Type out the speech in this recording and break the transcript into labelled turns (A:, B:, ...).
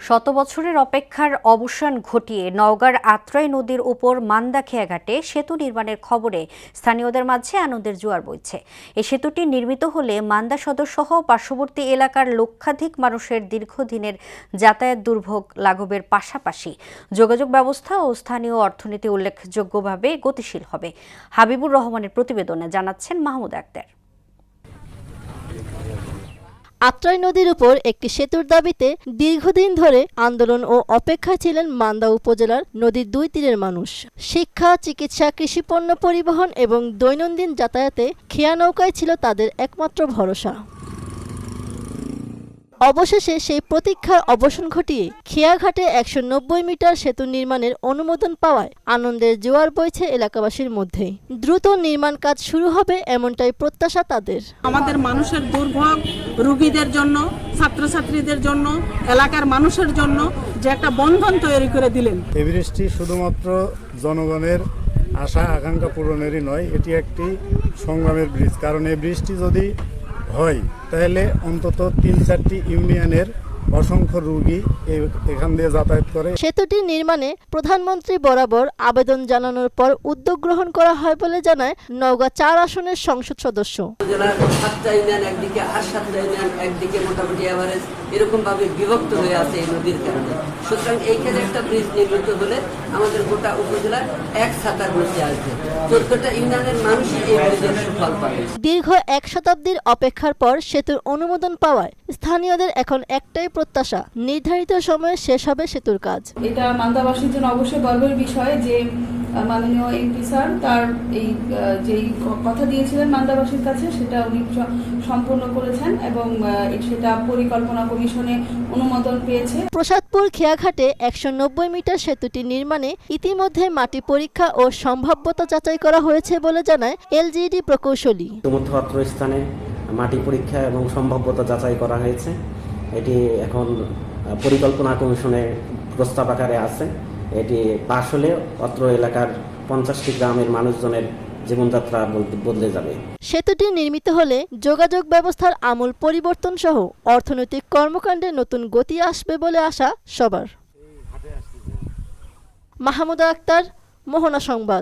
A: শত বছরের অপেক্ষার অবসান ঘটিয়ে নওগাঁর আত্রাই নদীর উপর মান্দাখিয়া ঘাটে সেতু নির্মাণের খবরে স্থানীয়দের মাঝে আনন্দের জোয়ার বইছে। এই সেতুটি নির্মিত হলে মান্দা সদর সহ পার্শ্ববর্তী এলাকার লক্ষাধিক মানুষের দীর্ঘদিনের যাতায়াত দুর্ভোগ লাঘবের পাশাপাশি যোগাযোগ ব্যবস্থা ও স্থানীয় অর্থনীতি উল্লেখযোগ্যভাবে গতিশীল হবে। হাবিবুর রহমানের প্রতিবেদনে জানাচ্ছেন মাহমুদ আক্তার।
B: আত্রাই নদীর উপর একটি সেতুর দাবিতে দীর্ঘদিন ধরে আন্দোলন ও অপেক্ষায় ছিলেন মান্দা উপজেলার নদীর দুই তীরের মানুষ। শিক্ষা, চিকিৎসা, কৃষিপণ্য পরিবহন এবং দৈনন্দিন যাতায়াতে খেয়া নৌকায় ছিল তাদের একমাত্র ভরসা। অবশেষে সেই প্রতীক্ষার অবসান ঘটিয়ে খেয়াঘাটে ১৯০ মিটার সেতু নির্মাণের অনুমোদন পাওয়ায় আনন্দের জোয়ার বইছে এলাকাবাসীর মধ্যে। দ্রুত নির্মাণ কাজ শুরু হবে এমনটাই প্রত্যাশা তাদের।
C: আমাদের মানুষের দুর্ভোগ, রোগীদের জন্য, ছাত্রছাত্রীদের জন্য, এলাকার মানুষের জন্য যে একটা বন্ধন তৈরি করে দিলেন।
D: এই ব্রিজটি শুধুমাত্র জনগণের আশা আকাঙ্ক্ষা পূরণেরই নয়, এটি একটি সংগ্রামের ব্রিজ। কারণ এই ব্রিজটি যদি হয় তাহলে অন্তত ৩-৪টি ইউনিয়নের অসংখ্য রোগী এখান দিয়ে যাতায়াত করে।
B: সেতুটি নির্মাণে প্রধানমন্ত্রী বরাবর আবেদন জানানোর পর উদ্যোগ গ্রহণ করা হয় বলে জানায় নওগাঁ ৪ আসনের সংসদ সদস্য।
E: জেলার ৭টা ইউনিয়ন একদিকে আর ৭টা ইউনিয়ন একদিকে মোটামুটি এভারেজ এরকম ভাবে বিভক্ত হয়ে আছে এই নদীর কারণে। সুতরাং এইখানে একটা ব্রিজ নির্মিত হলে আমাদের গোটা উপজেলার এক ছাতার নিচে আসবে। ১৪টা ইউনিয়নের মানুষই এই ব্রিজের সুফল পাবে।
B: দীর্ঘ ১ শতাব্দীর অপেক্ষার পর সেতুর অনুমোদন পাওয়ায় স্থানীয়দের এখন একটাই প্রত্যাশা, নির্ধারিত সময়ে শেষ হবে সেতুর কাজ।
F: এটা মান্দাবাসীর জন্য অবশ্যই গর্বের বিষয় যে মাননীয় এমপি স্যার তার এই যেই কথা দিয়েছিলেন মান্দাবাসীর কাছে সেটা উনি সম্পূর্ণ করেছেন এবং সেটা পরিকল্পনা কমিশনে অনুমোদন পেয়েছে।
B: প্রসাদপুর খেয়াঘাটে ১৯০ মিটার সেতুটি নির্মাণে ইতিমধ্যে মাটি পরীক্ষা ও সম্ভাব্যতা যাচাই করা হয়েছে বলে জানায় এলজিইডি প্রকৌশলী।
G: মধ্যপাত্র স্থানে মাটি পরীক্ষা এবং সম্ভাব্যতা যাচাই করা হয়েছে। এটি এখন পরিকল্পনা কমিশনে প্রস্তাব আকারে আছে। এটি পাশ হলে অত্র এলাকার ৫০টি গ্রামের মানুষজনের জীবনযাত্রা বদলে যাবে।
B: সেতুটি নির্মিত হলে যোগাযোগ ব্যবস্থার আমূল পরিবর্তন সহ অর্থনৈতিক কর্মকাণ্ডে নতুন গতি আসবে বলে আশা সবার। মাহমুদ আক্তার, মোহনা সংবাদ।